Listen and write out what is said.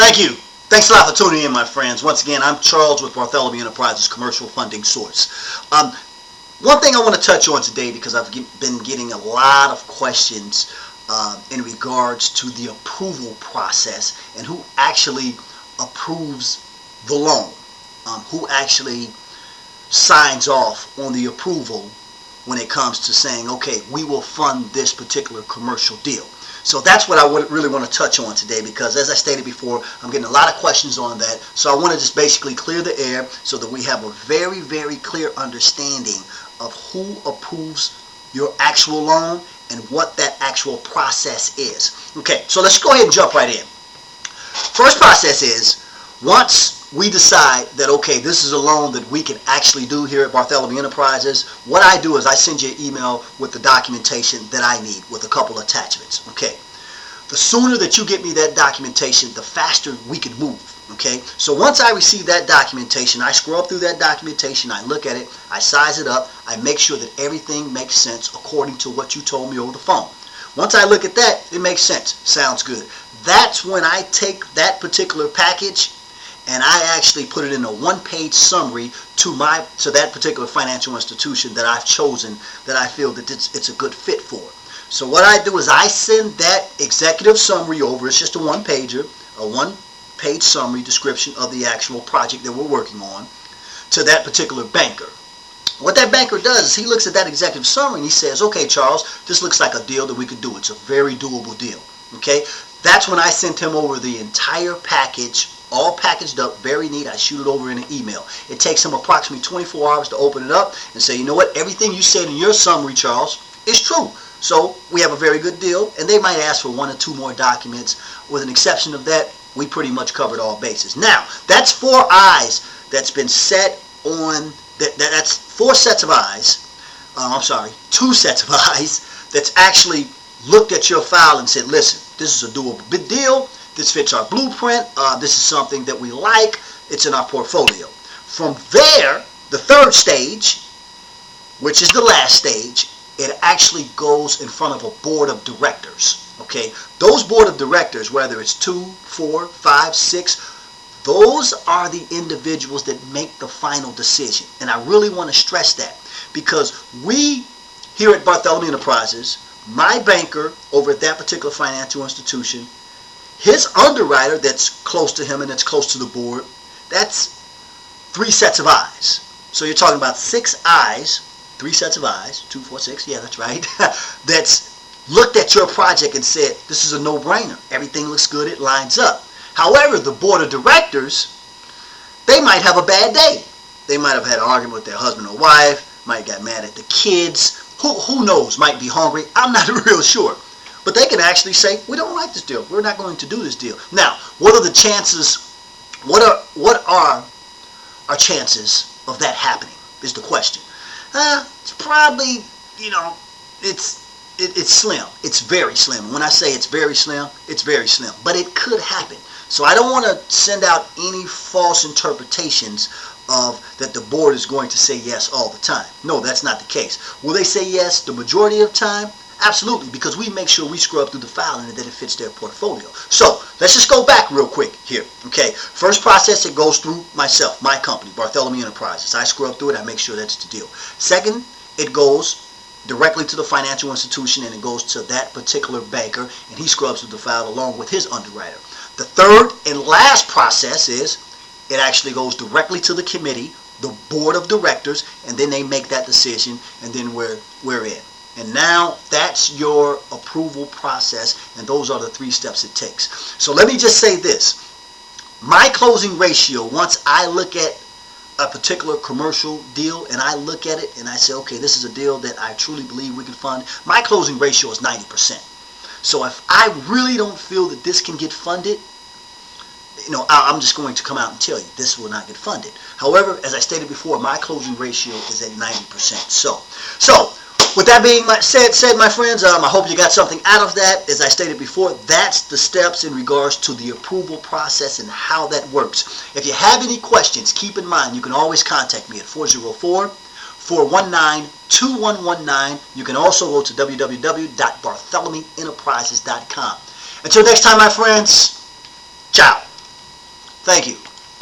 Thank you. Thanks a lot for tuning in, my friends. Once again, I'm Charles with Bartholomew Enterprises, commercial funding source. One thing I want to touch on today, because I've been getting a lot of questions in regards to the approval process and who actually approves the loan, who actually signs off on the approval when it comes to saying, okay, we will fund this particular commercial deal. So that's what I really want to touch on today, because as I stated before, I'm getting a lot of questions on that. So I want to just basically clear the air so that we have a very, very clear understanding of who approves your actual loan and what that actual process is. Okay, so let's go ahead and jump right in. First process is, once we decide that, okay, this is a loan that we can actually do here at Bartholomew Enterprises, what I do is I send you an email with the documentation that I need with a couple attachments. Okay, the sooner that you get me that documentation, the faster we can move. Okay, so once I receive that documentation, I scroll through that documentation, I look at it, I size it up, I make sure that everything makes sense according to what you told me over the phone. Once I look at that, it makes sense, sounds good. That's when I take that particular package and I actually put it in a one-page summary to that particular financial institution that I've chosen, that I feel that it's a good fit for. So what I do is I send that executive summary over. It's just a one-pager, a one-page summary description of the actual project that we're working on, to that particular banker. What that banker does is he looks at that executive summary and he says, okay, Charles, this looks like a deal that we could do. It's a very doable deal. Okay, that's when I sent him over the entire package, all packaged up, very neat. I shoot it over in an email. It takes him approximately 24 hours to open it up and say, you know what, everything you said in your summary, Charles, is true. So we have a very good deal, and they might ask for one or two more documents. With an exception of that, we pretty much covered all bases. Now, that's four eyes that's been set on, that's four sets of eyes, two sets of eyes that's actually looked at your file and said, listen, this is a doable big deal. This fits our blueprint. This is something that we like. It's in our portfolio. From there, the third stage, which is the last stage, it actually goes in front of a board of directors. Okay, those board of directors, whether it's 2, 4, 5, 6, those are the individuals that make the final decision. And I really want to stress that, because we here at Bartholomew Enterprises, my banker over at that particular financial institution, his underwriter that's close to him and that's close to the board, that's 3 sets of eyes. So you're talking about 6 eyes, 3 sets of eyes, 2, 4, 6, yeah, that's right, that's looked at your project and said, this is a no-brainer. Everything looks good, it lines up. However, the board of directors, they might have a bad day. They might have had an argument with their husband or wife, might have got mad at the kids, who knows, might be hungry, I'm not real sure. But they can actually say, we don't like this deal. We're not going to do this deal. Now, what are the chances, what are our chances of that happening is the question. It's probably, it's slim. It's very slim. When I say it's very slim, it's very slim. But it could happen. So I don't want to send out any false interpretations of that the board is going to say yes all the time. No, that's not the case. Will they say yes the majority of the time? Absolutely, because we make sure we scrub through the file and that it fits their portfolio. So let's just go back real quick here. Okay, first process, it goes through myself, my company, Bartholomew Enterprises. I scrub through it, I make sure that's the deal. Second, it goes directly to the financial institution and it goes to that particular banker and he scrubs through the file along with his underwriter. The third and last process is it actually goes directly to the committee, the board of directors, and then they make that decision and then we're in. And now that's your approval process, and those are the 3 steps it takes. So let me just say this. My closing ratio, once I look at a particular commercial deal and I look at it and I say, okay, this is a deal that I truly believe we can fund, my closing ratio is 90%. So if I really don't feel that this can get funded, I'm just going to come out and tell you this will not get funded. However, as I stated before, my closing ratio is at 90%. So with that being said, my friends, I hope you got something out of that. As I stated before, that's the steps in regards to the approval process and how that works. If you have any questions, keep in mind, you can always contact me at 404-419-2119. You can also go to www.bartholomewenterprises.com. Until next time, my friends, ciao. Thank you.